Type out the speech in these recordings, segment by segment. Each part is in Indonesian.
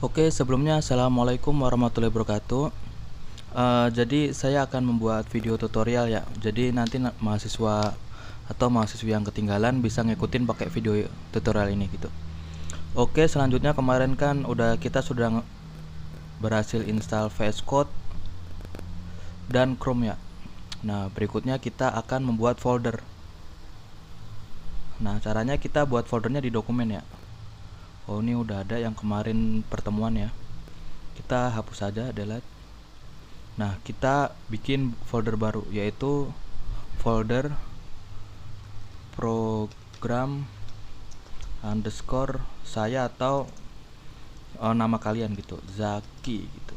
Oke, sebelumnya Assalamualaikum warahmatullahi wabarakatuh. Jadi saya akan membuat video tutorial ya. Jadi nanti mahasiswa atau mahasiswi yang ketinggalan bisa ngikutin pakai video tutorial ini gitu. Oke, selanjutnya kemarin kan kita sudah berhasil install VS Code dan Chrome ya. Nah, berikutnya kita akan membuat folder. Nah, caranya kita buat foldernya di dokumen ya. Oh, ini udah ada yang kemarin pertemuan ya. Kita hapus saja, delete. Nah, kita bikin folder baru, yaitu folder program underscore saya atau nama kalian gitu, Zaki gitu.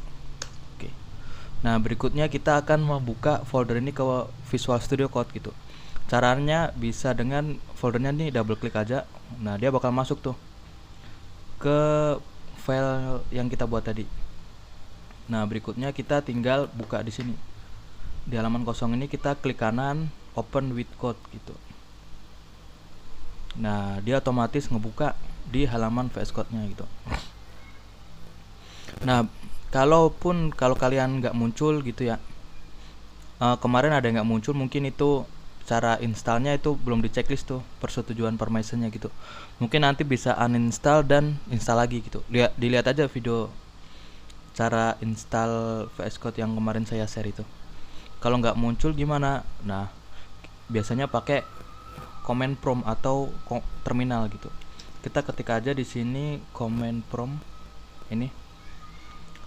Oke. Nah, berikutnya kita akan membuka folder ini ke Visual Studio Code gitu. Caranya bisa dengan foldernya nih, double klik aja. Nah, dia bakal masuk tuh ke file yang kita buat tadi. Nah, berikutnya kita tinggal buka di sini. Di halaman kosong ini kita klik kanan, open with code gitu. Nah, dia otomatis ngebuka di halaman VS Code-nya gitu. Nah, kalau kalian nggak muncul gitu ya, kemarin ada yang nggak muncul, mungkin itu cara installnya itu belum di checklist tuh persetujuan permissionnya gitu. Mungkin nanti bisa uninstall dan install lagi gitu. Dilihat aja video cara install VS Code yang kemarin saya share itu. Kalau nggak muncul gimana? Nah, biasanya pakai command prompt atau terminal gitu. Kita ketik aja di sini command prompt ini.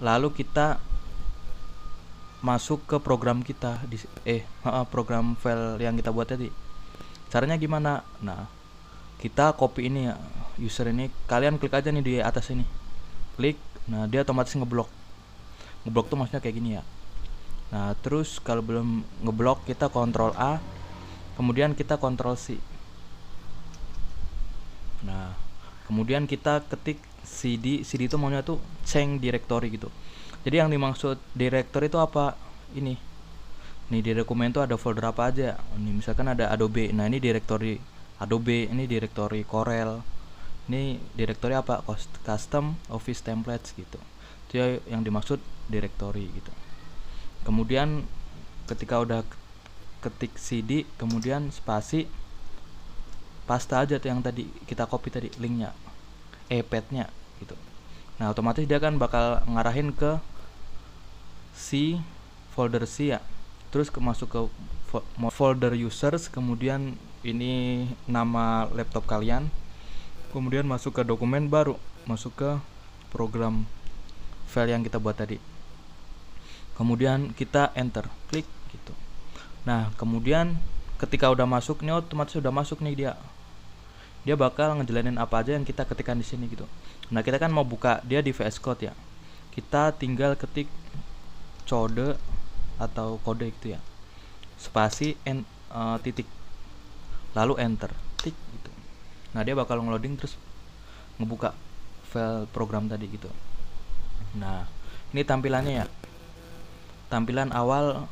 Lalu kita masuk ke program kita di program file yang kita buat tadi. Caranya gimana? Nah, kita copy ini ya, user ini. Kalian klik aja nih di atas ini. Klik. Nah, dia otomatis ngeblok. Ngeblok tuh maksudnya kayak gini ya. Nah, terus kalau belum ngeblok kita Ctrl A, kemudian kita Ctrl C. Nah, kemudian kita ketik cd itu maunya tuh change directory gitu. Jadi yang dimaksud directory itu apa? Ini nih, di dokumen tuh ada folder apa aja. Ini misalkan ada Adobe. Nah, ini directory Adobe, ini directory Corel, ini directory apa? Custom Office Templates gitu. Itu yang dimaksud directory gitu. Kemudian ketika udah ketik cd, kemudian spasi, paste aja tuh yang tadi kita copy tadi linknya, path-nya gitu. Nah, otomatis dia kan bakal ngarahin ke C, folder C ya. Terus masuk ke folder users, kemudian ini nama laptop kalian. Kemudian masuk ke dokumen baru, masuk ke program file yang kita buat tadi. Kemudian kita enter, klik gitu. Nah, kemudian ketika udah masuk nih, otomatis udah masuk nih dia. Dia bakal ngejalanin apa aja yang kita ketikkan di sini gitu. Nah, kita kan mau buka dia di VS Code ya. Kita tinggal ketik code atau kode gitu ya, spasi titik, lalu enter, tik gitu. Nah, dia bakal ngeloading terus ngebuka file program tadi gitu. Nah, ini tampilannya ya, tampilan awal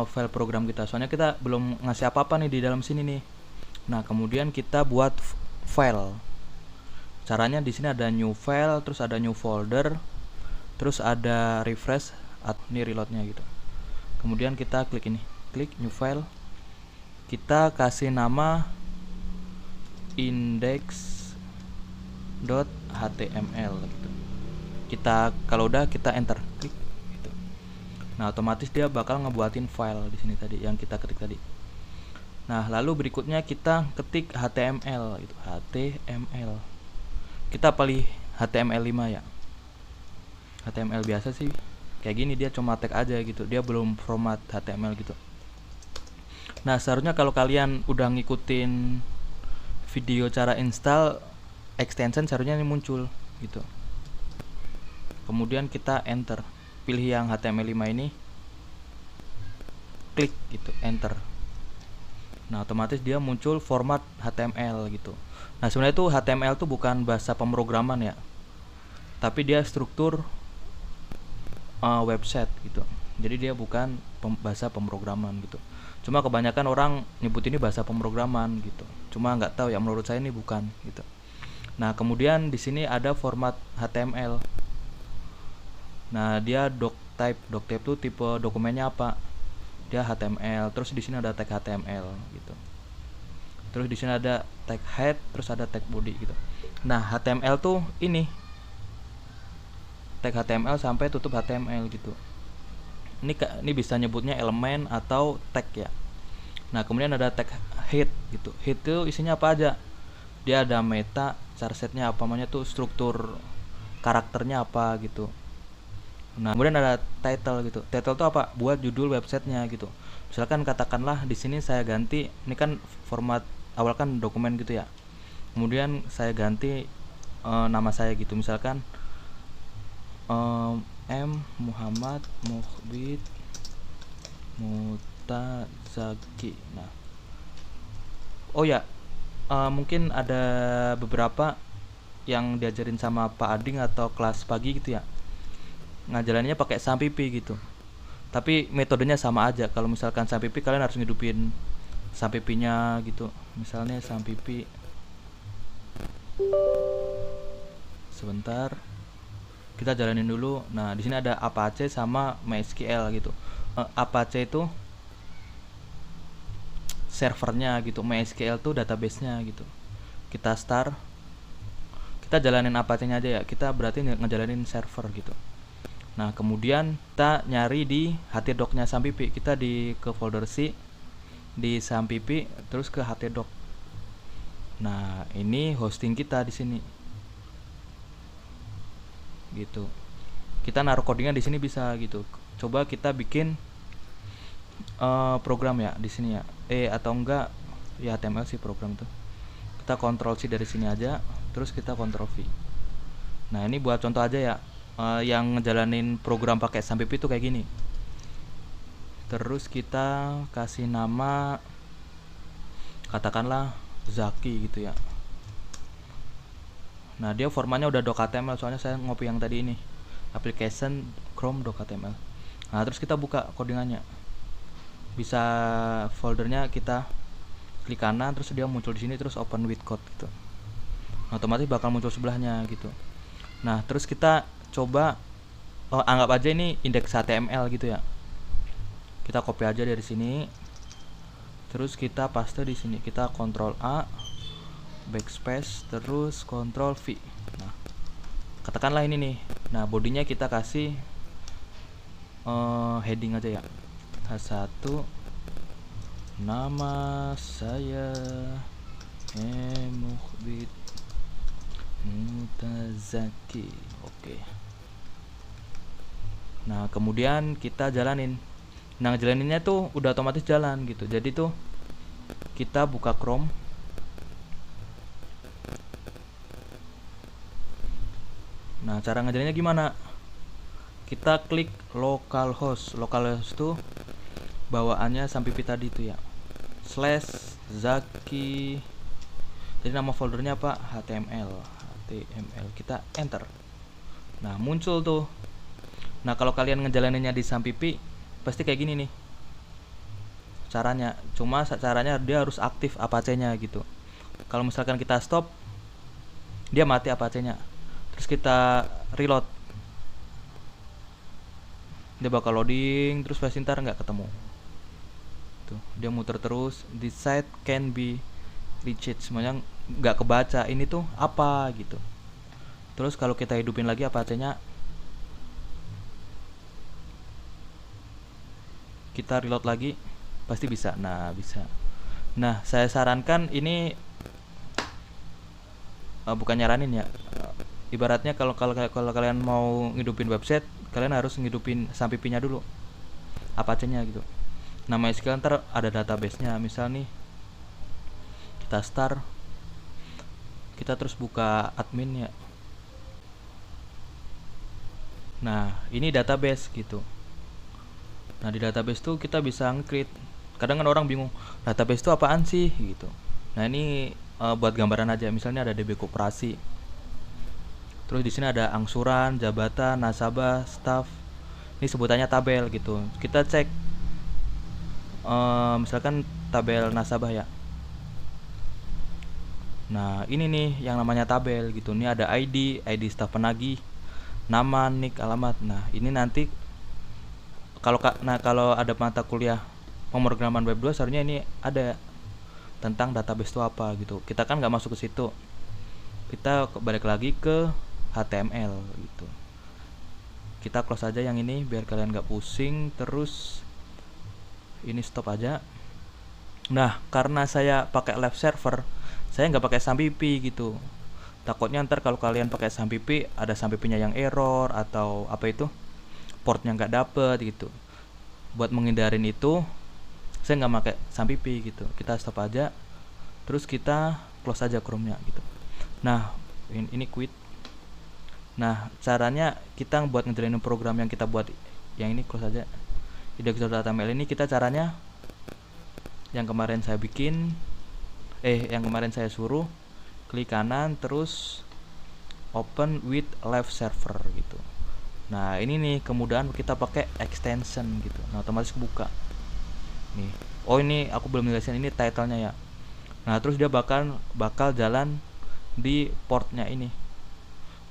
file program kita. Soalnya kita belum ngasih apa-apa nih di dalam sini nih. Nah, kemudian kita buat file. Caranya di sini ada new file, terus ada new folder, terus ada refresh atau ini reloadnya gitu. Kemudian kita klik ini, klik new file. Kita kasih nama index.html gitu. Kita kalau udah kita enter, klik gitu. Nah, otomatis dia bakal ngebuatin file di sini tadi yang kita ketik tadi. Nah, lalu berikutnya kita ketik HTML gitu, HTML. Kita pilih HTML5 ya. HTML biasa sih kayak gini, dia cuma tag aja gitu, dia belum format HTML gitu. Nah, seharusnya kalau kalian udah ngikutin video cara install extension, seharusnya ini muncul gitu. Kemudian kita enter, pilih yang HTML5 ini, klik gitu, enter. Nah, otomatis dia muncul format HTML gitu. Nah, sebenarnya itu HTML tuh bukan bahasa pemrograman ya, tapi dia struktur website gitu. Jadi dia bukan bahasa pemrograman gitu. Cuma kebanyakan orang nyebut ini bahasa pemrograman gitu. Cuma nggak tahu ya, menurut saya ini bukan gitu. Nah, kemudian di sini ada format HTML. Nah, dia doctype tuh tipe dokumennya apa? Dia HTML. Terus di sini ada tag HTML gitu. Terus di sini ada tag head, terus ada tag body gitu. Nah, HTML tuh ini tag HTML sampai tutup HTML gitu. Ini bisa nyebutnya elemen atau tag ya. Nah, kemudian ada tag head gitu. Head itu isinya apa aja? Dia ada meta, charsetnya apa, namanya tuh struktur karakternya apa gitu. Nah, kemudian ada title gitu. Title itu apa? Buat judul websitenya gitu. Misalkan katakanlah di sini saya ganti, ini kan format awal kan dokumen gitu ya. Kemudian saya ganti nama saya gitu. Misalkan M Muhammad Mukhbit Mutazaki. Nah, oh ya, mungkin ada beberapa yang diajarin sama Pak Ading atau kelas pagi gitu ya, ngajalannya pakai sampipi gitu, tapi metodenya sama aja. Kalau misalkan sampipi kalian harus ngidupin sampipinya gitu. Misalnya sampipi, sebentar kita jalanin dulu. Nah, di sini ada Apache sama MySQL gitu. Apache itu servernya gitu, MySQL tuh database-nya gitu. Kita start, kita jalanin Apache-nya aja ya, kita berarti ngejalanin server gitu. Nah, kemudian kita nyari di htdoc-nya sampipi. Kita ke folder C di sampipi, terus ke htdoc. Nah, ini hosting kita di sini. Gitu. Kita naruh codingnya di sini bisa gitu. Coba kita bikin program ya di sini ya. Atau enggak ya HTML sih program tuh. Kita Ctrl C dari sini aja, terus kita Ctrl V. Nah, ini buat contoh aja ya. Yang ngejalanin program pakai sampipi itu kayak gini. Terus kita kasih nama, katakanlah Zaki gitu ya. Nah, dia formatnya udah doc.html, soalnya saya ngopi yang tadi ini, application Chrome doc.html. Nah, terus kita buka codingannya. Bisa foldernya kita klik kanan, terus dia muncul di sini, terus open with code gitu. Otomatis bakal muncul sebelahnya gitu. Nah, terus kita coba anggap aja ini indeks HTML gitu ya. Kita copy aja dari sini. Terus kita paste di sini. Kita Ctrl A, backspace, terus Ctrl V. Nah, katakanlah ini nih. Nah, bodinya kita kasih heading aja ya. H1 nama saya Mukhbit Mutazaki. Oke. Nah, kemudian kita jalanin. Nah, jalaninnya tuh udah otomatis jalan gitu. Jadi tuh kita buka Chrome. Nah, cara ngajarinnya gimana? Kita klik localhost. Localhost tuh bawaannya sampipi tadi tuh ya. /Zaki. Jadi nama foldernya apa? HTML. Kita enter. Nah, muncul tuh. Nah, kalau kalian ngejalaninnya di sampipi pasti kayak gini nih caranya. Cuma caranya dia harus aktif Apache-nya gitu. Kalau misalkan kita stop, dia mati Apache-nya. Terus kita reload, dia bakal loading, terus pas ntar nggak ketemu. Tuh, dia muter terus. This site can be reached, semuanya nggak kebaca. Ini tuh apa gitu. Terus kalau kita hidupin lagi Apache-nya, kita reload lagi, pasti bisa. Nah, bisa. Nah, saya sarankan ini bukan nyaranin ya. Ibaratnya kalau kalian mau ngidupin website, kalian harus ngidupin sampipinya dulu, Apache-nya gitu. Nah, MySQL ntar ada database-nya. Misal nih, kita start, kita terus buka admin ya. Nah, ini database gitu. Nah, di database tuh kita bisa nge-create. Kadang kan orang bingung, database itu apaan sih gitu. Nah, ini buat gambaran aja. Misalnya ada DB Koperasi. Terus di sini ada angsuran, jabatan, nasabah, staff. Ini sebutannya tabel gitu. Kita cek misalkan tabel nasabah ya. Nah, ini nih yang namanya tabel gitu. Ini ada ID staf penagih, nama, nick, alamat. Nah, ini nanti kalau ada mata kuliah pemrograman web 2 seharusnya ini ada tentang database itu apa gitu. Kita kan nggak masuk ke situ. Kita balik lagi ke HTML gitu. Kita close aja yang ini biar kalian nggak pusing. Terus ini stop aja. Nah, karena saya pakai live server, saya nggak pakai SAMPP gitu. Takutnya ntar kalau kalian pakai SAMPP ada SAMPP-nya yang error atau apa itu portnya nggak dapet gitu. Buat menghindarin itu, saya nggak pakai SAMPP gitu. Kita stop aja, terus kita close aja Chrome-nya gitu. Nah, ini quit. Nah, caranya kita buat ngejalanin program yang kita buat yang ini close aja. Index.html ini kita caranya yang kemarin saya bikin, yang kemarin saya suruh klik kanan terus open with live server gitu. Nah, ini nih kemudahan kita pakai extension gitu. Nah, otomatis kebuka. Nih. Oh, ini aku belum jelasin ini title-nya ya. Nah, terus dia bakal jalan di portnya ini.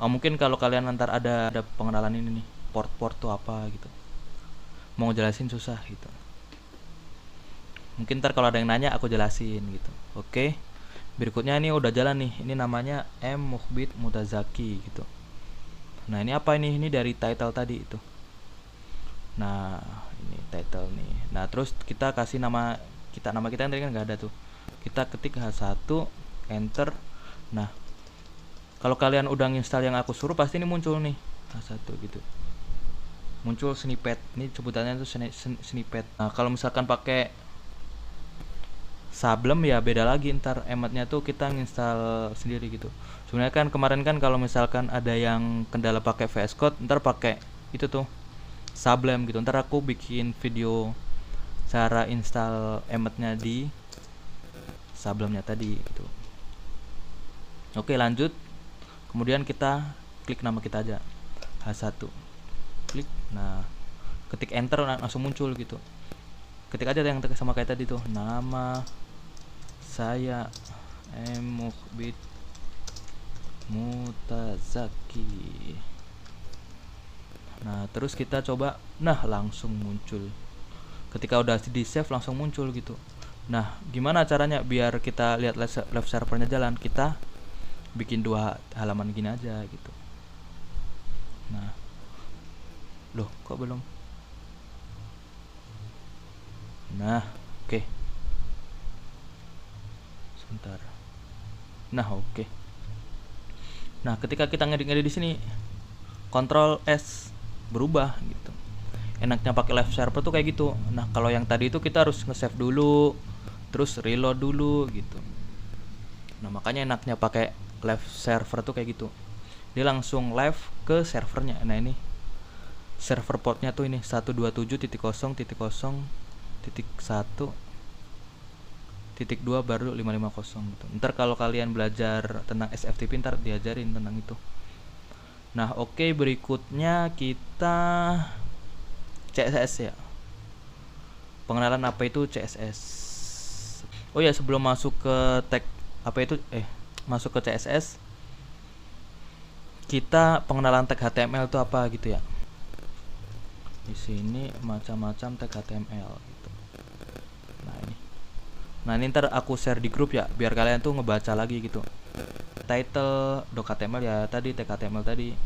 Mungkin kalau kalian nanti ada pengenalan ini nih, port tuh apa gitu. Mau ngejelasin susah gitu. Mungkin ntar kalau ada yang nanya aku jelasin gitu. Oke. Berikutnya ini udah jalan nih. Ini namanya M Mukhbit Mutazaki gitu. Nah, ini apa ini? Ini dari title tadi itu. Nah, ini title nih. Nah, terus kita kasih nama kita tadi kan nggak ada tuh. Kita ketik H1, enter. Nah, kalau kalian udah install yang aku suruh pasti ini muncul nih H1 gitu. Muncul snippet. Ini sebutannya tuh snippet. Nah, kalau misalkan pakai Sablem ya beda lagi, ntar emetnya tuh kita nginstal sendiri gitu. Sebenarnya kan kemarin kan kalau misalkan ada yang kendala pakai VS Code, ntar pakai itu tuh Sablem gitu. Ntar aku bikin video cara install emetnya di Sablemnya tadi gitu. Oke, lanjut. Kemudian kita klik nama kita aja, H1. Klik. Nah, ketik enter langsung muncul gitu. Ketik aja yang sama kayak tadi tuh, nama saya M Mukhbit Mutazaki. Nah, terus kita coba. Nah, langsung muncul. Ketika udah di save langsung muncul gitu. Nah, gimana caranya biar kita lihat live servernya jalan? Kita bikin 2 halaman gini aja gitu. Nah, loh kok belum? Nah, oke. Sebentar. Nah, oke. Nah, ketika kita ngedit di sini, Ctrl S berubah gitu. Enaknya pakai live server tuh kayak gitu. Nah, kalau yang tadi itu kita harus nge-save dulu, terus reload dulu gitu. Nah, makanya enaknya pakai live server tuh kayak gitu. Dia langsung live ke servernya. Nah, ini server portnya tuh ini 127.0.1.1.2 baru 550 gitu. Ntar kalau kalian belajar tentang SFTP ntar diajarin tentang itu. Nah, oke, berikutnya kita CSS ya. Pengenalan apa itu CSS. Oh ya, sebelum masuk ke tag apa itu masuk ke CSS, kita pengenalan tag HTML itu apa gitu ya. Di sini macam-macam tag HTML gitu. Nah, ini ntar aku share di grup ya, biar kalian tuh ngebaca lagi gitu. Title doc.html ya tadi, tag HTML tadi.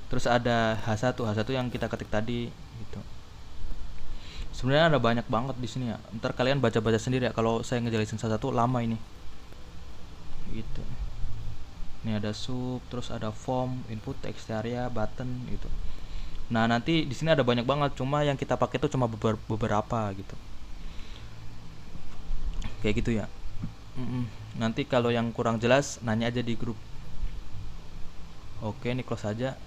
Terus ada H1 yang kita ketik tadi gitu. Sebenarnya ada banyak banget di sini ya. Ntar kalian baca-baca sendiri ya. Kalau saya ngejelasin satu-satu lama ini. Gitu. Ini ada sub, terus ada form, input, text area, button gitu. Nah, nanti di sini ada banyak banget, cuma yang kita pakai itu cuma beberapa gitu. Kayak gitu ya. Nanti kalau yang kurang jelas nanya aja di grup. Oke, ini close aja.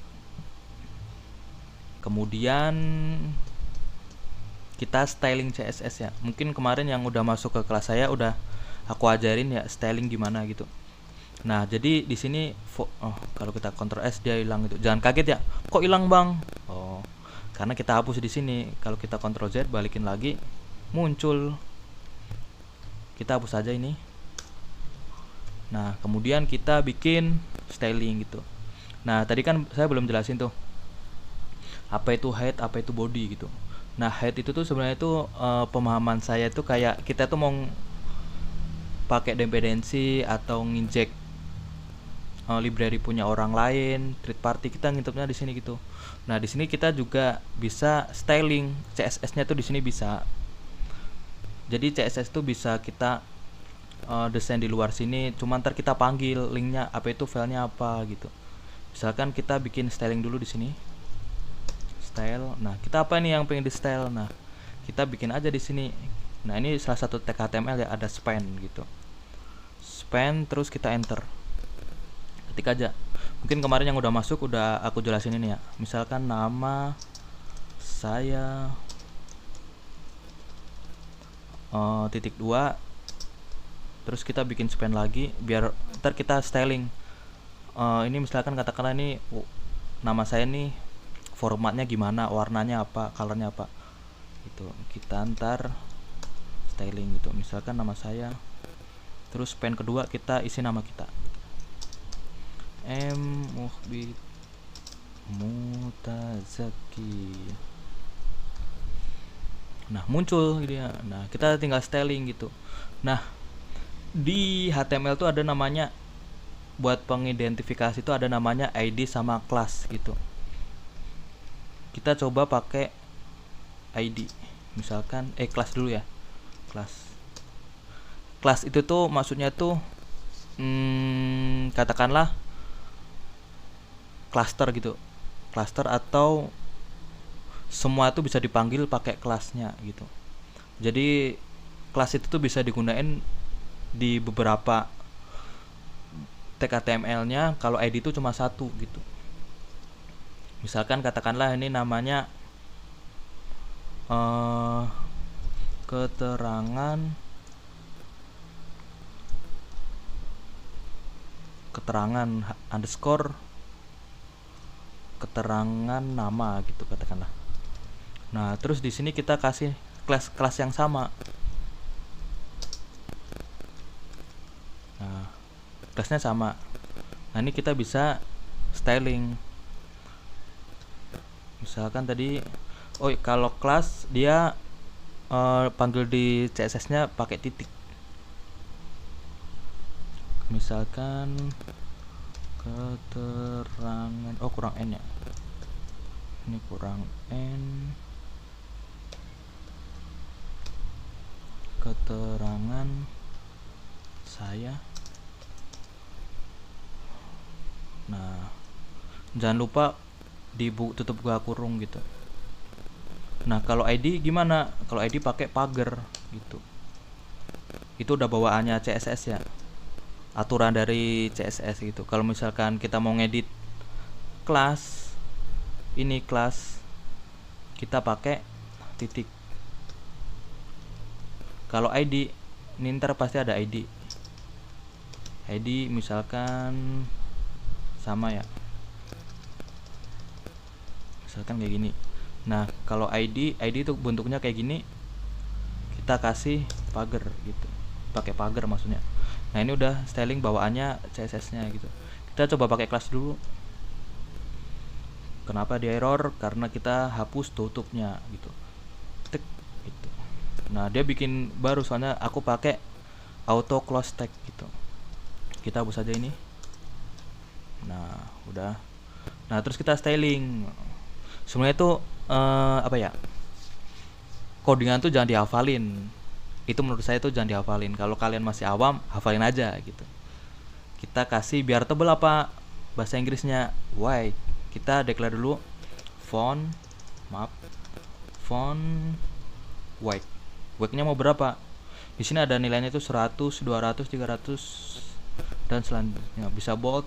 Kemudian kita styling CSS ya. Mungkin kemarin yang udah masuk ke kelas saya udah aku ajarin ya styling gimana gitu. Nah, jadi di sini kalau kita Ctrl S dia hilang gitu. Jangan kaget ya. Kok hilang, Bang? Oh, karena kita hapus di sini. Kalau kita Ctrl Z balikin lagi muncul. Kita hapus aja ini. Nah, kemudian kita bikin styling gitu. Nah, tadi kan saya belum jelasin tuh apa itu head, apa itu body gitu. Nah, head itu tuh sebenarnya itu pemahaman saya tuh kayak kita tuh mau pakai dependensi atau nginjek library punya orang lain, third party, kita ngintipnya di sini gitu. Nah, di sini kita juga bisa styling CSS-nya tuh di sini bisa. Jadi CSS tuh bisa kita desain di luar sini, cuma ntar kita panggil linknya apa itu filenya apa gitu. Misalkan kita bikin styling dulu di sini. Style. Nah, kita apa nih yang pengen di style? Nah, kita bikin aja di sini. Nah, ini salah satu tag HTML ya, ada span gitu. Span terus kita enter. Ketik aja. Mungkin kemarin yang udah masuk udah aku jelasin ini ya. Misalkan nama saya titik 2, terus kita bikin span lagi biar ntar kita styling. Ini misalkan katakanlah ini nama saya nih formatnya gimana, warnanya apa, colornya apa gitu. Kita ntar styling gitu. Misalkan nama saya, terus span kedua kita isi nama kita, M Muhbid Mutazaki. Nah, muncul gitu ya. Nah, kita tinggal styling gitu. Nah, di HTML tuh ada namanya, buat pengidentifikasi itu ada namanya ID sama class gitu. Kita coba pakai ID. Misalkan class dulu ya. Class itu tuh maksudnya tuh katakanlah cluster gitu. Cluster atau semua itu bisa dipanggil pakai kelasnya gitu. Jadi kelas itu tuh bisa digunain di beberapa tag HTML-nya kalau ID itu cuma satu gitu. Misalkan katakanlah ini namanya keterangan underscore keterangan nama gitu katakanlah. Nah, terus di sini kita kasih kelas yang sama. Nah, kelasnya sama. Nah, ini kita bisa styling. Misalkan tadi kalau kelas dia panggil di CSS-nya pakai titik. Misalkan keterangan kurang N ya. Ini kurang N. Keterangan saya. Nah, jangan lupa tutup buka kurung gitu. Nah, kalau ID gimana? Kalau ID pakai pagar gitu. Itu udah bawaannya CSS ya. Aturan dari CSS gitu. Kalau misalkan kita mau ngedit kelas, ini kelas, kita pakai titik. Kalau ID, ini ntar pasti ada ID. ID misalkan sama ya. Misalkan kayak gini. Nah, kalau ID itu bentuknya kayak gini. Kita kasih pagar gitu. Pakai pagar maksudnya. Nah, ini udah styling bawaannya CSS-nya gitu. Kita coba pakai kelas dulu. Kenapa dia error? Karena kita hapus tutupnya gitu. Tik gitu. Nah, dia bikin baru soalnya aku pakai auto close tag gitu. Kita hapus aja ini. Nah, udah. Nah, terus kita styling. Sebenarnya itu apa ya? Codingan tuh jangan dihafalin. Itu menurut saya tuh jangan dihafalin. Kalau kalian masih awam, hafalin aja gitu. Kita kasih biar tebel apa bahasa Inggrisnya white. Kita declare dulu font white. White-nya mau berapa? Di sini ada nilainya itu 100, 200, 300 dan selanjutnya. Bisa bold.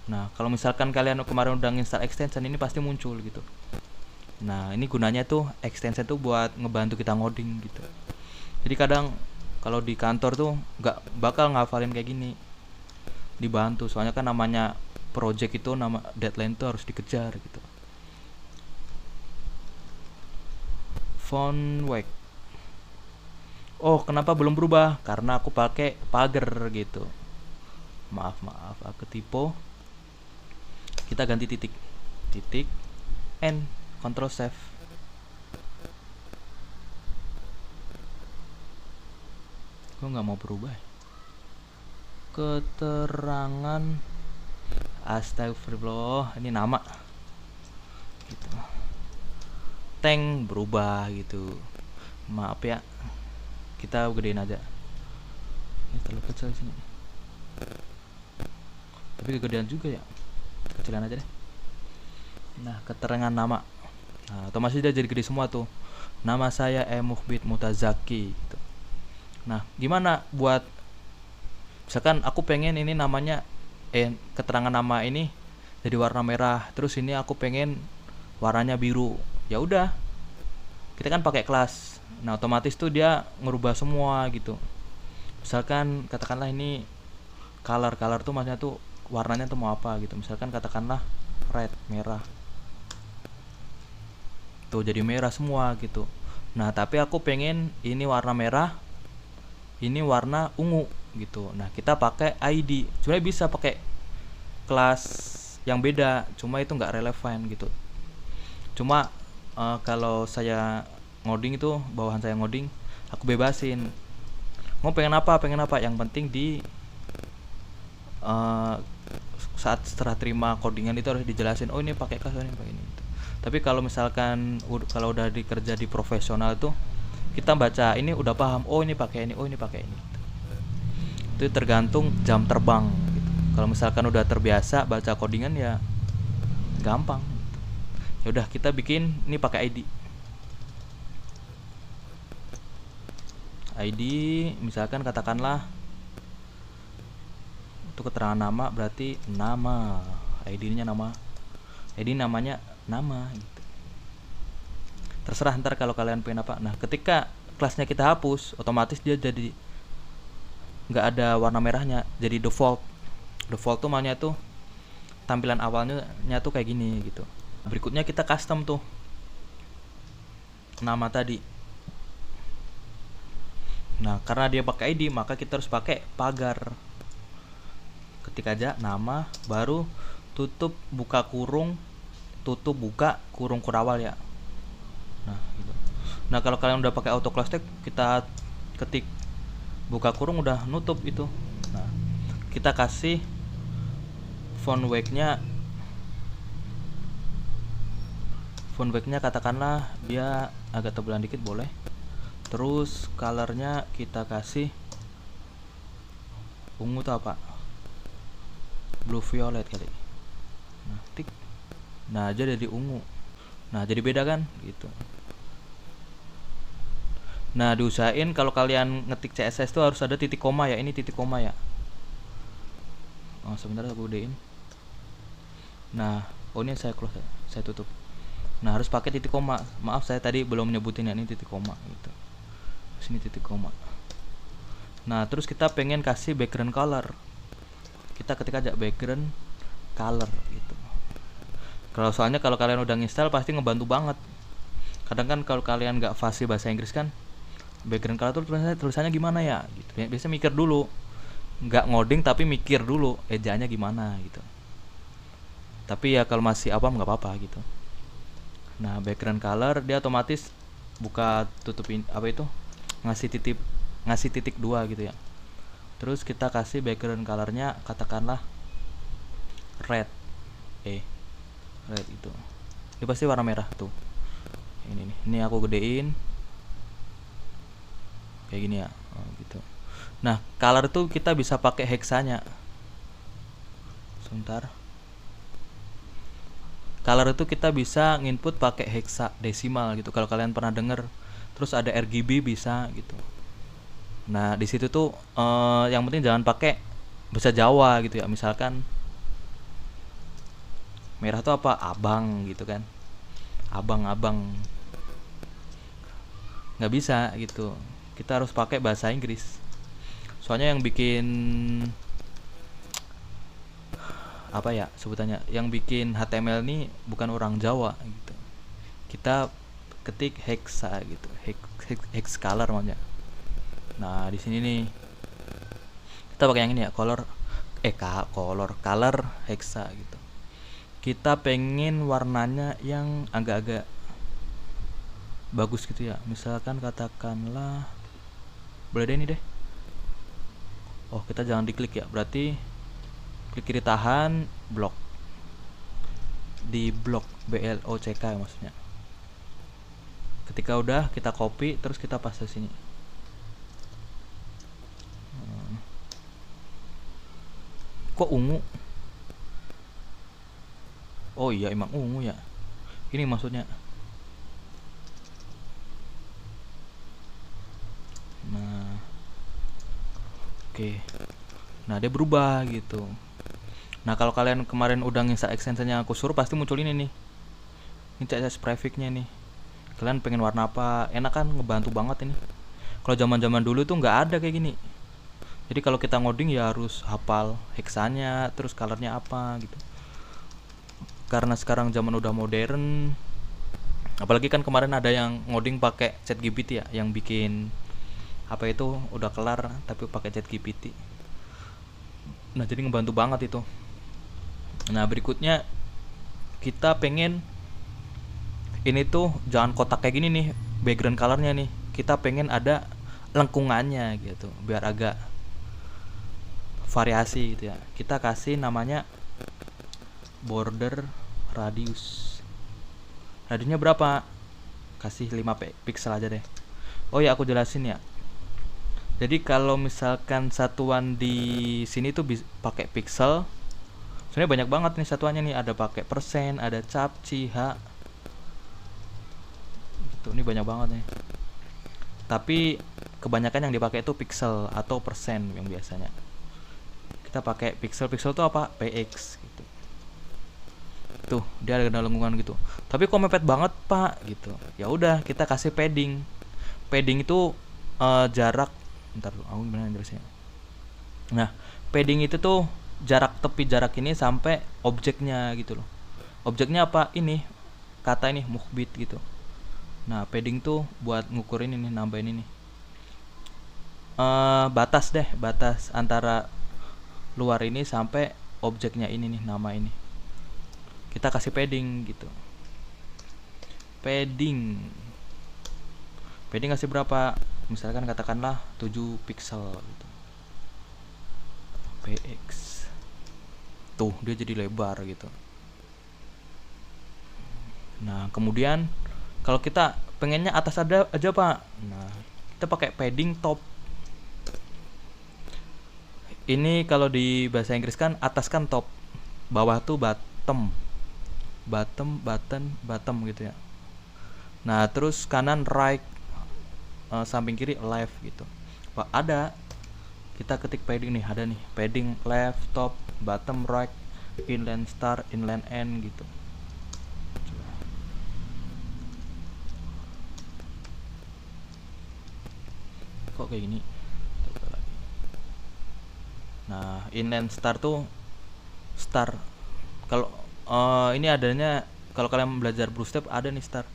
Nah, kalau misalkan kalian kemarin udah install extension, ini pasti muncul gitu. Nah, ini gunanya tuh extension tuh buat ngebantu kita ngoding gitu. Jadi kadang kalau di kantor tuh nggak bakal ngafalin kayak gini, dibantu soalnya kan namanya project itu, nama deadline tuh harus dikejar gitu. Font weight. Oh, kenapa belum berubah? Karena aku pakai pagar gitu. maaf aku typo. Kita ganti titik N, Ctrl save. Gue nggak mau berubah. Keterangan, astagfirullah, ini nama gitu. Tank berubah gitu, maaf ya, kita gedein aja. Ini terlalu kecil sini, tapi kegedean juga ya, kecilan aja deh. Nah, keterangan nama, nah otomatis dia jadi gede semua tuh. Nama saya Muhbit Mutazaki gitu. Nah, gimana buat misalkan aku pengen ini namanya keterangan nama ini jadi warna merah, terus ini aku pengen warnanya biru. Ya udah, kita kan pakai kelas. Nah, otomatis tuh dia ngerubah semua gitu. Misalkan katakanlah ini color tuh maksudnya tuh warnanya tuh mau apa gitu. Misalkan katakanlah red, merah. Tuh jadi merah semua gitu. Nah, tapi aku pengen ini warna merah, ini warna ungu gitu. Nah, kita pakai ID. Sebenarnya bisa pakai kelas yang beda, cuma itu nggak relevan gitu. Cuma kalau saya ngoding itu, bawahan saya ngoding, aku bebasin mau pengen apa, yang penting di saat setelah terima codingan itu harus dijelasin, oh ini pakai kelas, ini pakai ini gitu. Tapi kalau misalkan kalau udah dikerja di profesional tuh kita baca ini udah paham, oh ini pakai ini, oh ini pakai ini gitu. Itu tergantung jam terbang gitu. Kalau misalkan udah terbiasa baca codingan ya gampang gitu. Ya udah, kita bikin ini pakai ID misalkan katakanlah untuk keterangan nama berarti nama, ID-nya nama, ID namanya nama gitu. Terserah ntar kalau kalian pengen apa. Nah, ketika kelasnya kita hapus, otomatis dia jadi nggak ada warna merahnya, jadi default tuh maknanya tuh tampilan awalnya tuh kayak gini gitu. Berikutnya kita custom tuh nama tadi. Nah, karena dia pakai ID, maka kita harus pakai pagar. Ketik aja nama, baru tutup buka kurung, tutup buka kurung kurawal ya. Nah, gitu. Nah, kalau kalian udah pakai auto close tag, kita ketik buka kurung udah nutup itu. Nah, kita kasih font weight-nya katakanlah dia agak tebelan dikit boleh. Terus colornya kita kasih ungu tuh apa, blue violet kali. Nah, tik. Nah, jadi ungu. Nah, jadi beda kan gitu. Nah, diusahain kalau kalian ngetik CSS tuh harus ada titik koma ya. Ini titik koma ya. Oh, sebentar aku gedein. Nah, oh ini saya close ya. Saya tutup. Nah, harus pakai titik koma. Maaf, saya tadi belum nyebutin ya, ini titik koma gitu. Sini titik koma. Nah, terus kita pengen kasih background color. Kita ketik aja background color gitu. Kalau soalnya kalau kalian udah install pasti ngebantu banget. Kadang kan kalau kalian nggak fasih bahasa Inggris kan, background color tuh tulisannya gimana ya gitu. Biasanya mikir dulu. Nggak ngoding tapi mikir dulu ejanya gimana gitu. Tapi ya kalau masih awam nggak apa-apa gitu. Nah, background color dia otomatis buka tutupin apa itu, ngasih titik 2 gitu ya. Terus kita kasih background colornya katakanlah red. Red itu. Ini pasti warna merah tuh. Ini nih. Ini aku gedein. Kayak gini ya. Oh, gitu. Nah, color tuh kita bisa pakai hexanya. Sebentar. Color itu kita bisa nginput pakai hexadesimal gitu. Kalau kalian pernah denger. Terus ada RGB bisa gitu. Nah, di situ tuh yang penting jangan pakai bahasa Jawa gitu ya. Misalkan merah tuh apa? Abang gitu kan. Abang. Nggak bisa gitu. Kita harus pakai bahasa Inggris. Soalnya yang bikin apa ya sebutannya, yang bikin HTML ini bukan orang Jawa gitu. Kita ketik hexa gitu, hex color makanya. Nah, di sini nih kita pakai yang ini ya, color color hexa gitu. Kita pengen warnanya yang agak-agak bagus gitu ya, misalkan katakanlah boleh deh ini deh. Oh, kita jangan diklik ya, berarti klik kiri tahan, blok, di blok BLOCK ya maksudnya. Ketika udah, kita copy terus kita paste sini. Kok ungu? Oh iya, emang ungu ya. Ini maksudnya. Nah, oke. Nah, dia berubah gitu. Nah, kalau kalian kemarin udah nginstal extensionnya aku suruh, pasti muncul ini nih. Ini CSS prefix-nya nih. Kalian pengen warna apa? Enak kan, ngebantu banget ini. Kalau zaman-zaman dulu tuh nggak ada kayak gini. Jadi kalau kita ngoding ya harus hafal hexanya, terus colornya apa gitu. Karena sekarang zaman udah modern, apalagi kan kemarin ada yang ngoding pakai ChatGPT ya, yang bikin apa itu udah kelar tapi pakai ChatGPT. Nah, jadi ngebantu banget itu. Nah, berikutnya kita pengen ini tuh jangan kotak kayak gini nih background colornya nih. Kita pengen ada lengkungannya gitu, biar agak variasi gitu ya. Kita kasih namanya border radius. Radiusnya berapa? Kasih 5 pixel aja deh. Oh ya, aku jelasin ya. Jadi kalau misalkan satuan di sini tuh pakai pixel, sebenarnya banyak banget nih satuannya nih. Ada pakai persen, ada cap, h. Gitu, ini banyak banget nih. Tapi kebanyakan yang dipakai itu pixel atau persen yang biasanya. Kita pakai pixel. Pixel tuh apa? px gitu. Tuh, dia ada lengkungan gitu. Tapi kok mepet banget, Pak, gitu. Ya udah, kita kasih padding. Padding itu jarak. Ntar aku gimana jelasnya. Nah, padding itu tuh jarak tepi jarak ini sampai objeknya gitu loh. Objeknya apa? Ini kata ini mukhbit gitu. Nah, padding tuh buat ngukurin ini, nambahin ini. Batas deh, batas antara luar ini sampai objeknya ini nih, nama ini. Kita kasih padding gitu. Padding kasih berapa? Misalkan katakanlah 7 pixel gitu. px. Tuh, dia jadi lebar gitu. Nah, kemudian kalau kita pengennya atas ada aja, Pak. Nah, kita pakai padding top. Ini kalau di bahasa Inggris kan atas kan top, bawah tuh bottom. Bottom gitu ya. Nah, terus kanan right, samping kiri left gitu. Pak, ada kita ketik padding nih, ada nih padding left, top, bottom, right, inline start, inline end gitu. Kok kayak gini? Nah, inline start tuh start. Kalau ini adanya kalau kalian belajar Bluestep ada nih start.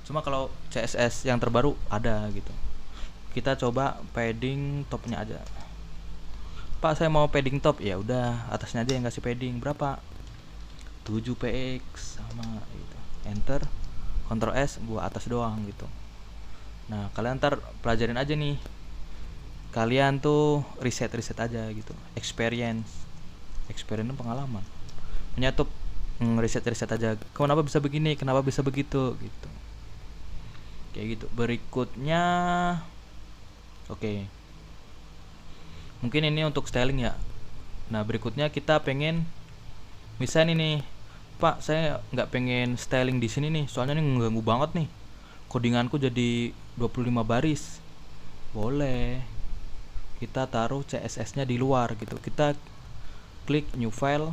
Cuma kalau CSS yang terbaru ada gitu. Kita coba padding topnya aja. Pak, saya mau padding top. Ya udah, atasnya aja yang kasih padding. Berapa? 7 px sama gitu. Enter, Ctrl S buat atas doang gitu. Nah, kalian ntar pelajarin aja nih. Kalian tuh riset aja gitu. Experience pengalaman. Menyatup riset aja. Kenapa bisa begini? Kenapa bisa begitu? Gitu. Kayak gitu. Berikutnya, oke. Mungkin ini untuk styling ya. Nah, berikutnya kita pengen, misalnya nih, Pak, saya nggak pengen styling di sini nih, soalnya ini mengganggu banget nih. Codinganku jadi 25 baris. Boleh. Kita taruh CSS-nya di luar gitu. Kita klik new file.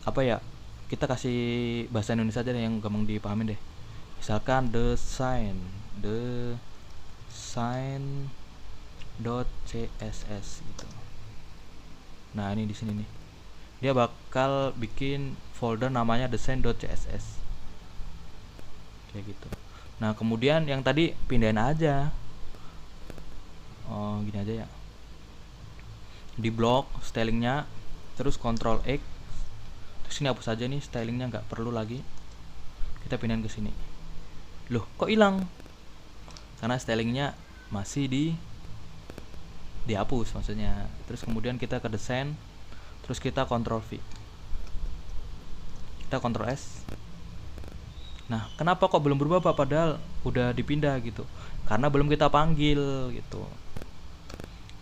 Apa ya? Kita kasih bahasa Indonesia aja deh yang gampang dipahami deh. Misalkan design.css gitu. Nah, ini di sini nih. Dia bakal bikin folder namanya design.css. Kayak gitu. Nah, kemudian yang tadi pindahin aja. Oh, gini aja ya. di blok stylingnya, terus Ctrl X, terus ini hapus saja nih stylingnya, nggak perlu lagi, kita pindahin ke sini. Loh kok hilang? Karena stylingnya masih dihapus maksudnya. Terus kemudian kita ke desain, terus kita Ctrl V, kita Ctrl S. Nah kenapa kok belum berubah Pak, padahal udah dipindah gitu? Karena belum kita panggil gitu,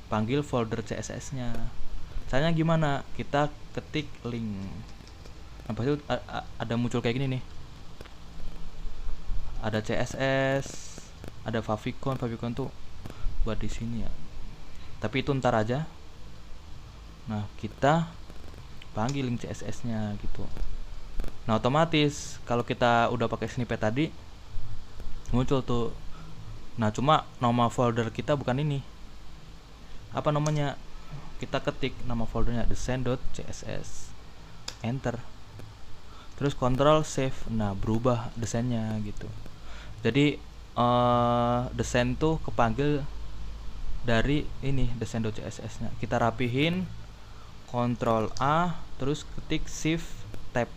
panggil folder CSS nya. Caranya gimana? Kita ketik link, nah pasti ada muncul kayak gini nih, ada CSS, ada favicon tuh buat di sini ya, tapi itu ntar aja. Nah kita panggil link CSS nya gitu. Nah otomatis kalau kita udah pakai snippet tadi muncul tuh. Nah cuma nama folder kita bukan ini, apa namanya, kita ketik nama foldernya design.css, enter, terus Ctrl save. Nah berubah desainnya gitu. Jadi desain tuh kepanggil dari ini design.css nya. Kita rapihin, Ctrl A, terus ketik shift tab,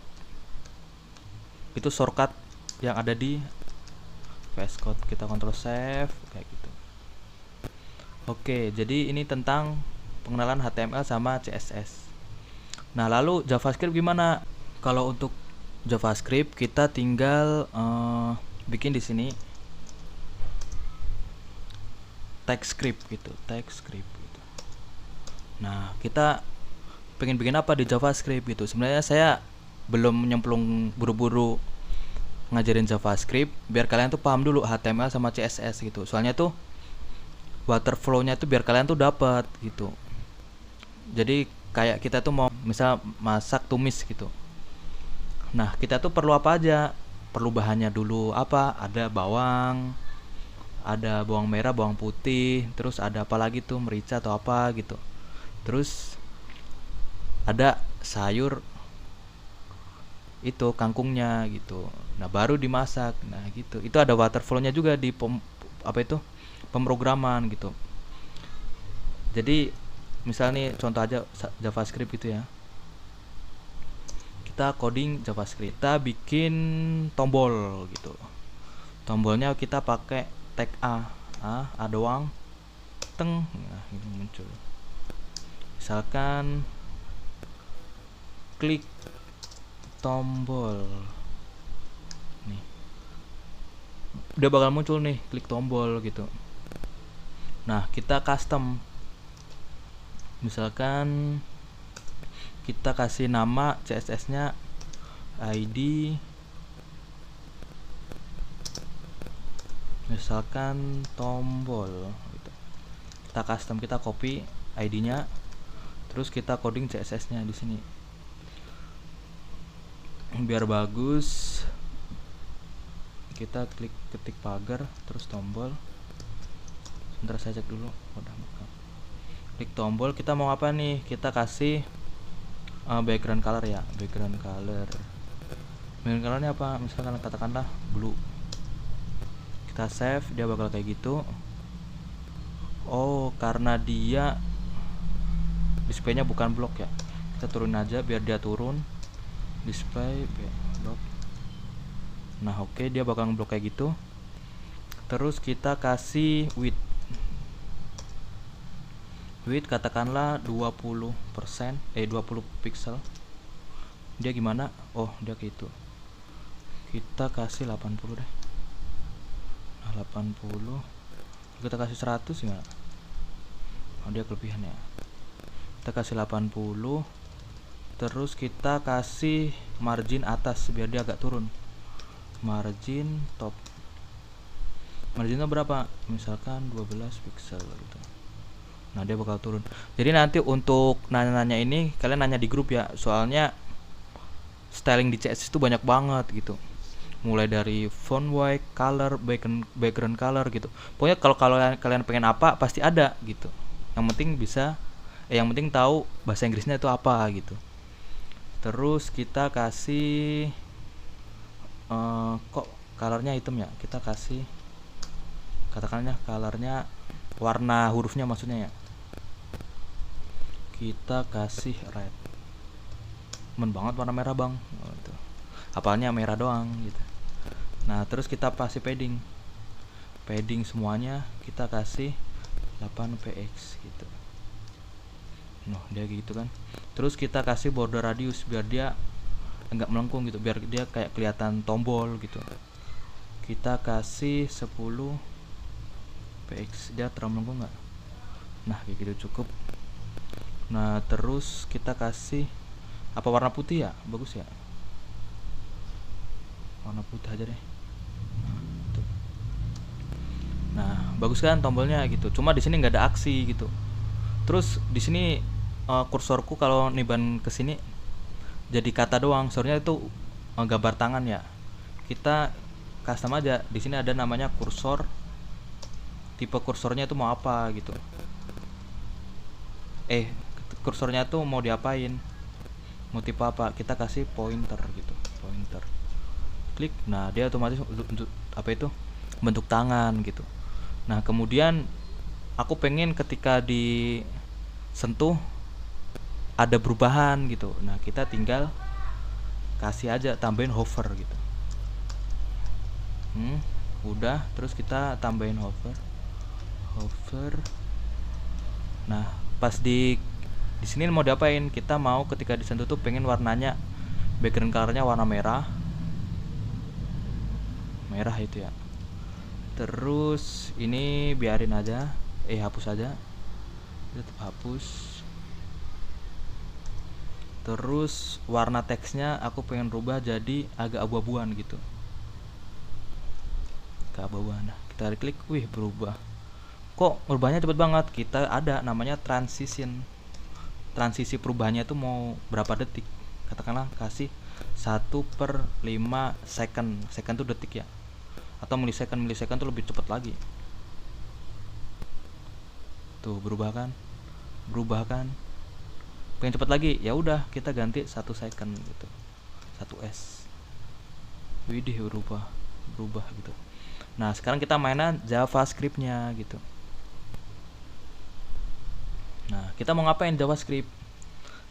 itu shortcut yang ada di VS Code. Kita Ctrl save kayak gitu. Oke, jadi ini tentang pengenalan HTML sama CSS. Nah lalu JavaScript gimana? Kalau untuk JavaScript kita tinggal bikin di sini TypeScript gitu, TypeScript gitu. Nah kita pengen bikin apa di JavaScript gitu. Sebenarnya saya belum nyemplung buru-buru ngajarin JavaScript, biar kalian tuh paham dulu HTML sama CSS gitu. Soalnya tuh waterflow-nya tuh biar kalian tuh dapat gitu. Jadi kayak kita tuh mau misal masak tumis gitu. Nah kita tuh perlu apa aja? Perlu bahannya dulu apa? Ada bawang, ada bawang merah, bawang putih, terus ada apa lagi tuh, merica atau apa gitu. Terus ada sayur itu kangkungnya gitu. Nah baru dimasak. Nah gitu. Itu ada waterflow-nya juga di pemrograman gitu. Jadi misal nih contoh aja JavaScript gitu ya, kita coding JavaScript, kita bikin tombol gitu. Tombolnya kita pakai tag A doang, teng, nah ini muncul. Misalkan klik tombol, nih udah bakal muncul nih klik tombol gitu. Nah kita custom, misalkan kita kasih nama CSS nya ID, misalkan tombol gitu. Kita custom, kita copy ID nya, terus kita coding CSS nya di sini biar bagus. Kita ketik pagar, terus tombol. Sebentar saya cek dulu. Udah buka. Klik tombol, kita mau apa nih? Kita kasih background color ya, background colornya apa? Misalkan katakanlah blue. Kita save, dia bakal kayak gitu. Oh, karena dia displaynya bukan blok ya, kita turun aja biar dia turun. Display blok. Nah oke, dia bakal ngeblok kayak gitu. Terus kita kasih width katakanlah 20%, 20 pixel. Dia gimana? Oh dia kayak itu. Kita kasih 80 deh. Nah 80, kita kasih 100 gimana? Oh dia kelebihan ya. Kita kasih 80, terus kita kasih margin atas biar dia agak turun. Margin top, marginnya berapa? Misalkan 12 pixel gitu. Nah dia bakal turun. Jadi nanti untuk nanya-nanya ini kalian nanya di grup ya, soalnya styling di CSS itu banyak banget gitu, mulai dari font weight, color, background color gitu. Pokoknya kalau kalian pengen apa pasti ada gitu. Yang penting bisa yang penting tahu bahasa Inggrisnya itu apa gitu. Terus kita kasih kok colornya hitam ya, kita kasih katakannya colornya warna hurufnya maksudnya ya, kita kasih red. Men banget warna merah bang, gitu. Apalnya merah doang gitu. Nah terus kita kasih padding semuanya kita kasih 8px gitu. Nah dia gitu kan. Terus kita kasih border radius biar dia enggak melengkung gitu, biar dia kayak kelihatan tombol gitu. Kita kasih 10px, dia terlalu melengkung nggak? Nah kayak gitu cukup. Nah terus kita kasih apa, warna putih ya, bagus ya, warna putih aja deh. Tuh. Nah bagus kan tombolnya gitu, cuma di sini nggak ada aksi gitu. Terus di sini kursorku kalau niban ke sini jadi kata doang, sebenarnya itu gambar tangan ya. Kita custom aja, di sini ada namanya kursor, tipe kursornya itu mau apa gitu. Kursornya tuh mau diapain, mau tipe apa, kita kasih pointer gitu, pointer. Klik, nah dia otomatis apa itu bentuk tangan gitu. Nah kemudian aku pengen ketika disentuh ada perubahan gitu. Nah kita tinggal kasih aja, tambahin hover gitu. Udah, terus kita tambahin hover. Nah pas di sini mau diapain, kita mau ketika disentuh tuh pengen warnanya, background colornya warna merah itu ya. Terus ini biarin aja, hapus aja, tetap hapus. Terus warna teksnya aku pengen rubah jadi agak abu-abuan gitu, ke abu-abuan. Nah, kita klik, wih berubah. Kok berubahnya cepet banget? Kita ada namanya transition. Transisi perubahannya itu mau berapa detik? Katakanlah kasih 1/5 second. Second tuh detik ya, atau millisecond tuh lebih cepat lagi. Tuh berubah kan? Pengen cepat lagi, ya udah kita ganti 1 second gitu, 1s. Widih berubah gitu. Nah sekarang kita mainan JavaScript-nya gitu. Nah kita mau ngapain JavaScript?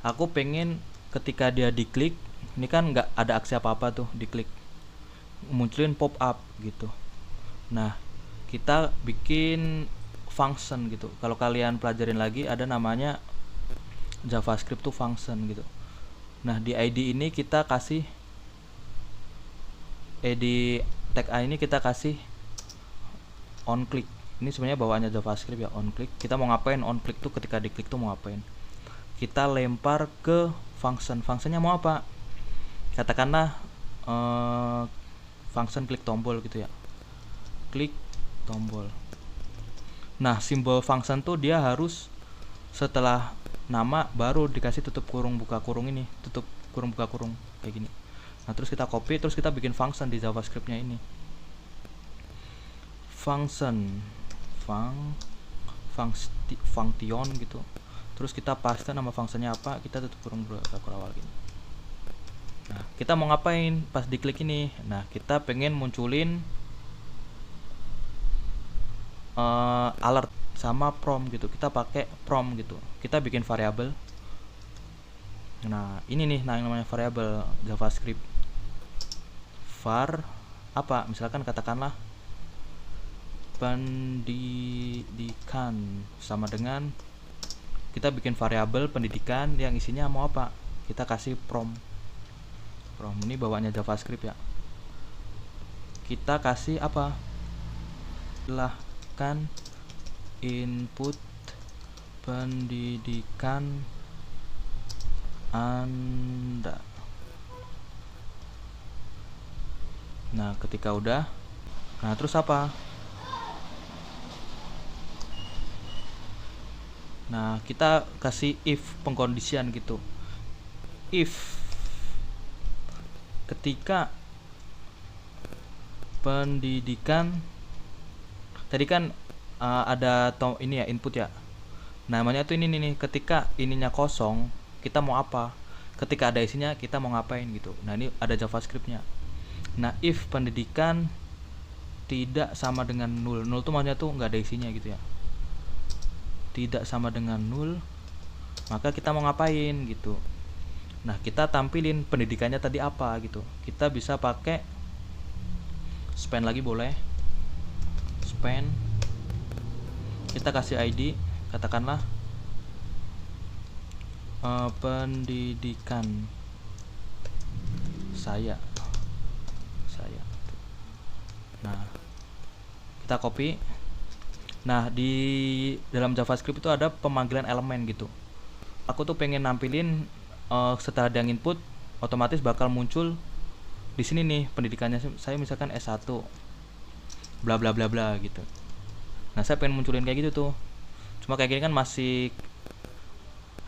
Aku pengen ketika dia diklik, ini kan nggak ada aksi apa-apa tuh, diklik munculin pop up gitu. Nah kita bikin function gitu. Kalau kalian pelajarin lagi ada namanya JavaScript tuh function gitu. Nah di ID ini kita kasih di tag A ini kita kasih on click. Ini sebenarnya bawaannya JavaScript ya, on click. Kita mau ngapain on click tuh, ketika diklik tuh mau ngapain? Kita lempar ke function. Functionnya mau apa? Katakanlah function klik tombol gitu ya. Klik tombol. Nah simbol function tuh dia harus setelah nama baru dikasih tutup kurung buka kurung, ini tutup kurung buka kurung kayak gini. Nah terus kita copy, terus kita bikin function di JavaScript-nya ini. Function function gitu. Terus kita paste nama functionnya apa, kita tutup kurung buka kurung awal gini. Nah kita mau ngapain pas diklik ini? Nah kita pengen munculin alert sama prom gitu. Kita pakai prom gitu, kita bikin variabel. Nah ini nih namanya variabel JavaScript, var apa, misalkan katakanlah pendidikan, sama dengan kita bikin variabel pendidikan yang isinya mau apa, kita kasih prom. Ini bawaannya JavaScript ya. Kita kasih apa, silahkan input pendidikan Anda. Nah ketika udah, nah terus apa, nah kita kasih if pengkondisian gitu. If ketika pendidikan tadi kan ada ini ya, input ya, namanya tuh ini nih, ketika ininya kosong kita mau apa, ketika ada isinya kita mau ngapain gitu. Nah ini ada JavaScript-nya. Nah if pendidikan tidak sama dengan nul tuh maksudnya tuh nggak ada isinya gitu ya, tidak sama dengan nul, maka kita mau ngapain gitu. Nah, kita tampilin pendidikannya tadi apa gitu. Kita bisa pakai span lagi boleh. Span. Kita kasih ID, katakanlah pendidikan saya. Nah, kita copy. Nah, di dalam JavaScript itu ada pemanggilan elemen gitu. Aku tuh pengen nampilin setelah ada yang input, otomatis bakal muncul di sini nih pendidikannya. Saya misalkan S1 bla bla bla bla gitu. Nah, saya pengen munculin kayak gitu tuh. Cuma kayak gini kan masih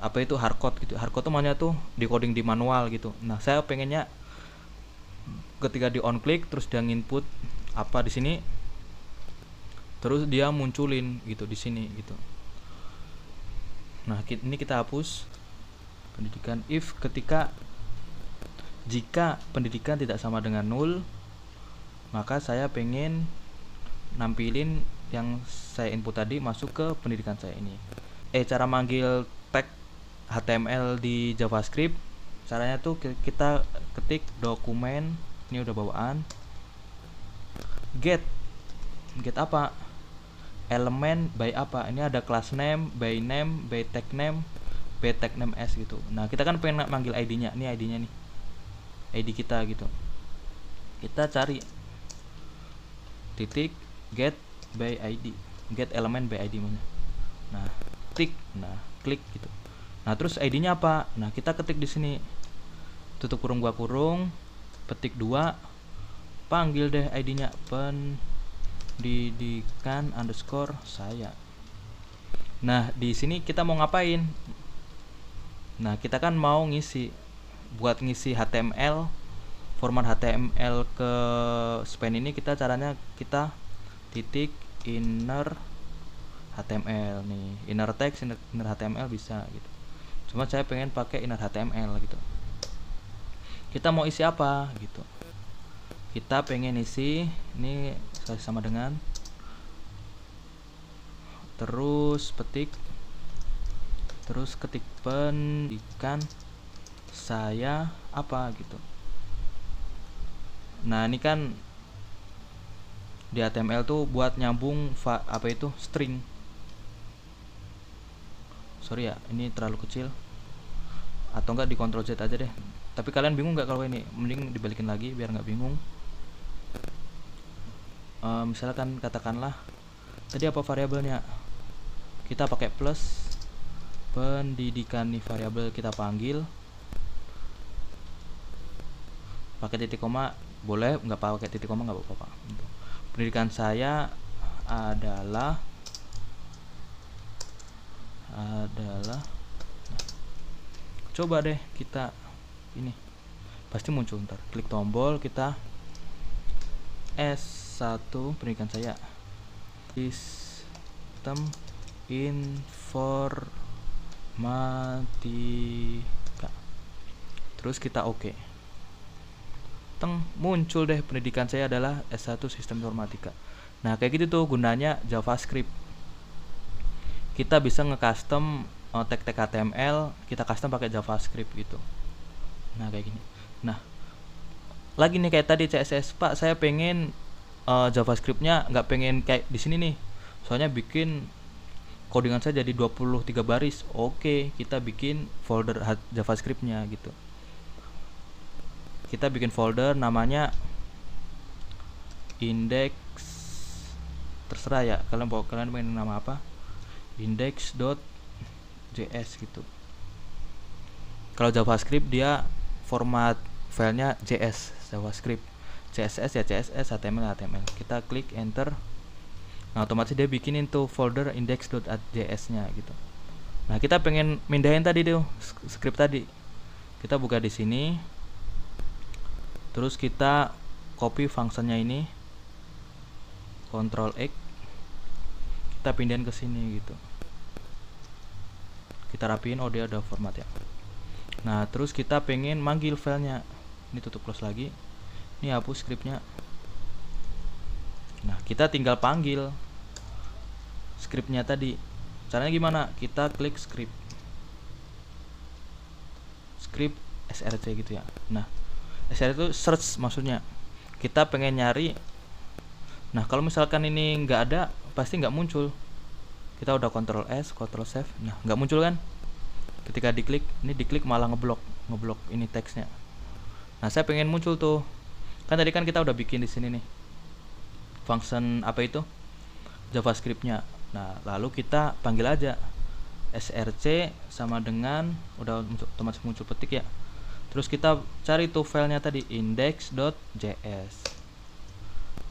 apa itu hardcode gitu. Hardcode tuh maunya tuh decoding di manual gitu. Nah, saya pengennya ketika di on click terus dia input apa di sini, terus dia munculin gitu di sini gitu. Nah, ini kita hapus pendidikan if jika pendidikan tidak sama dengan 0, maka saya pengen nampilin yang saya input tadi masuk ke pendidikan saya ini. Cara manggil tag HTML di JavaScript, caranya tuh kita ketik dokumen, ini udah bawaan, get apa, elemen by apa, ini ada class name, by tag name s gitu. Nah, kita kan pengen manggil ID-nya, ini ID-nya nih, ID kita gitu. Kita cari titik get by ID, get element by ID mana. Nah, klik gitu. Nah, terus ID-nya apa? Nah, kita ketik di sini, tutup kurung gua kurung, petik 2, panggil deh ID-nya pendidikan underscore saya. Nah, di sini kita mau ngapain? Nah, kita kan mau ngisi HTML, format HTML ke span ini. Caranya kita titik inner HTML nih, inner text, inner HTML bisa gitu. Cuma saya pengen pakai inner HTML gitu. Kita mau isi apa gitu. Kita pengen isi ini sama dengan, terus ketik pendidikan saya apa gitu. Nah, ini kan di HTML tuh buat nyambung apa itu string. Sorry ya, ini terlalu kecil. Atau enggak di Ctrl Z aja deh. Tapi kalian bingung nggak kalau ini? Mending dibalikin lagi biar nggak bingung. Misalkan katakanlah tadi apa variabelnya, kita pakai plus, pendidikan nih variabel kita panggil, pakai titik koma boleh, nggak pakai titik koma nggak apa-apa. Pendidikan saya adalah nah, coba deh kita ini pasti muncul, ntar klik tombol, kita S1 pendidikan saya, sistem informatika, terus kita oke. Muncul deh pendidikan saya adalah S1 sistem informatika. Nah, kayak gitu tuh gunanya JavaScript. Kita bisa nge-custom tag-tag HTML, kita custom pakai JavaScript gitu. Nah, kayak gini. Nah, lagi nih kayak tadi CSS, Pak, saya pengen JavaScript-nya nggak pengen kayak di sini nih. Soalnya bikin codingan saya jadi 23 baris. Oke, kita bikin folder JavaScript-nya gitu. Kita bikin folder namanya index, terserah ya kalian pengen nama apa, index.js gitu. Kalau JavaScript dia format filenya JS, JavaScript. CSS ya CSS, HTML HTML. Kita klik enter. Nah, otomatis dia bikinin tuh folder index.js nya gitu. Nah, kita pengen mindahin tadi tuh script tadi. Kita buka di sini. Terus kita copy fungsinya ini, Ctrl X, kita pindahin ke sini gitu. Kita rapiin, oh dia ada format ya. Nah, terus kita pengen manggil filenya, ini tutup close lagi, ini hapus scriptnya. Nah, kita tinggal panggil scriptnya tadi. Caranya gimana? Kita klik script, script src gitu ya. Nah, src itu search maksudnya. Kita pengen nyari. Nah, kalau misalkan ini nggak ada, pasti nggak muncul. Kita udah Ctrl S, Ctrl save. Nah, nggak muncul kan? Ketika diklik, ini diklik malah ngeblok ini teksnya. Nah, saya pengen muncul tuh. Kan tadi kan kita udah bikin di sini nih. Function apa itu? JavaScript-nya. Nah, lalu kita panggil aja src sama dengan udah otomatis muncul petik ya. Terus kita cari tuh filenya tadi index.js.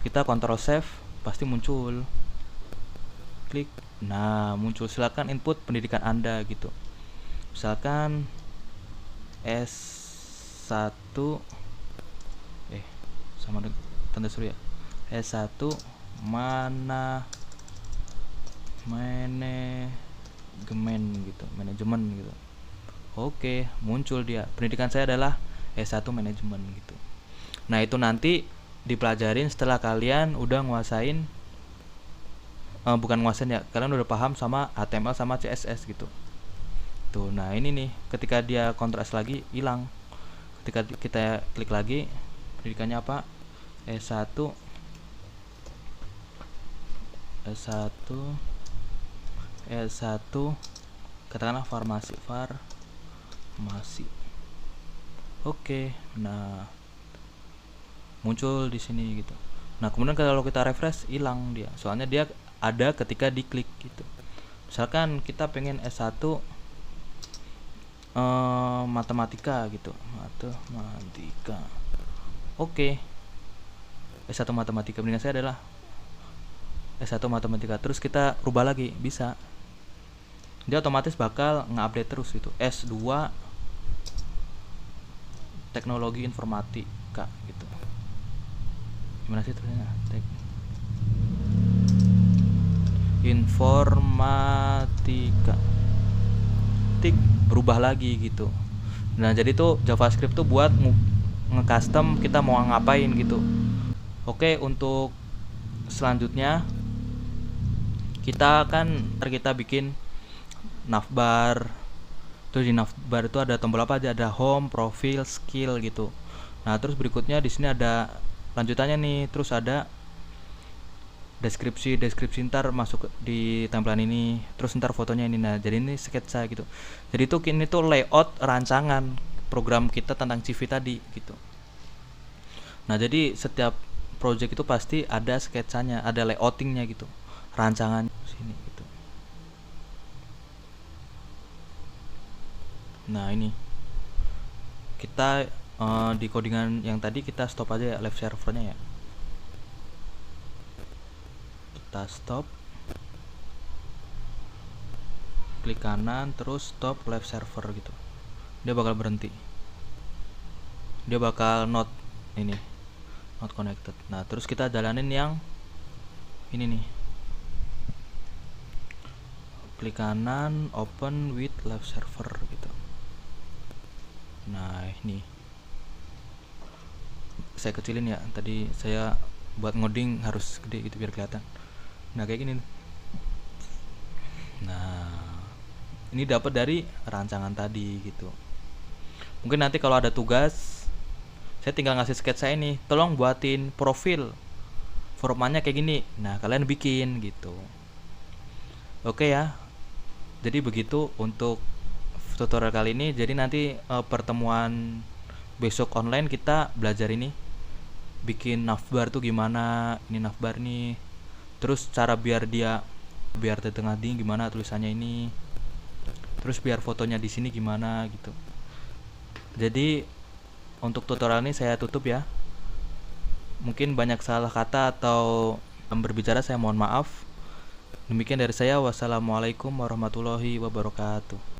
Kita Ctrl save, pasti muncul. Klik. Nah, muncul. Silakan input pendidikan Anda gitu. Misalkan S1 sama dengan tanda seru ya. S1 manajemen gitu. Oke, muncul dia. Pendidikan saya adalah S1 manajemen gitu. Nah, itu nanti dipelajarin setelah kalian udah nguasain bukan nguasain ya, kalian udah paham sama HTML sama CSS gitu. Tuh, nah ini nih, ketika dia Ctrl S lagi hilang. Ketika kita klik lagi, pendidikannya apa? S1 katakanlah farmasi. Oke, nah muncul di sini gitu. Nah, kemudian kalau kita refresh hilang dia. Soalnya dia ada ketika diklik gitu. Misalkan kita pengen S1 matematika gitu. Matematika. Oke. S1 matematika, pendidikan saya adalah S1 matematika. Terus kita rubah lagi, bisa. Dia otomatis bakal nge-update terus gitu. S2 teknologi informatika gitu. Gimana sih terusnya? Informatika. Tik, berubah lagi gitu. Nah, jadi tuh JavaScript tuh buat nge-custom kita mau ngapain gitu. Oke, untuk selanjutnya kita bikin navbar. Terus di navbar itu ada tombol apa aja? Ada home, profile, skill gitu. Nah, terus berikutnya di sini ada lanjutannya nih. Terus ada deskripsi ntar masuk di tampilan ini. Terus ntar fotonya ini. Nah, jadi ini sketsa gitu. Jadi tuh ini tuh layout rancangan program kita tentang CV tadi gitu. Nah, jadi setiap project itu pasti ada sketsanya, ada layoutingnya gitu, rancangan sini gitu. Nah, ini kita di codingan yang tadi kita stop aja ya live servernya ya. Kita stop, klik kanan, terus stop live server gitu. Dia bakal berhenti. Dia bakal not connected. Nah, terus kita jalanin yang ini nih. Klik kanan, open with live server gitu. Nah, ini saya kecilin ya. Tadi saya buat ngoding harus gede gitu biar kelihatan. Nah, kayak gini. Nah, ini dapat dari rancangan tadi gitu. Mungkin nanti kalau ada tugas, saya tinggal ngasih sketsa ini, tolong buatin profil formatnya kayak gini. Nah, kalian bikin gitu. Oke ya. Jadi begitu untuk tutorial kali ini. Jadi nanti pertemuan besok online kita belajar ini, bikin navbar tuh gimana. Ini navbar nih. Terus cara biar di tengah ding gimana tulisannya ini. Terus biar fotonya di sini gimana gitu. Jadi untuk tutorial ini saya tutup ya. Mungkin banyak salah kata atau berbicara, saya mohon maaf. Demikian dari saya. Wassalamualaikum warahmatullahi wabarakatuh.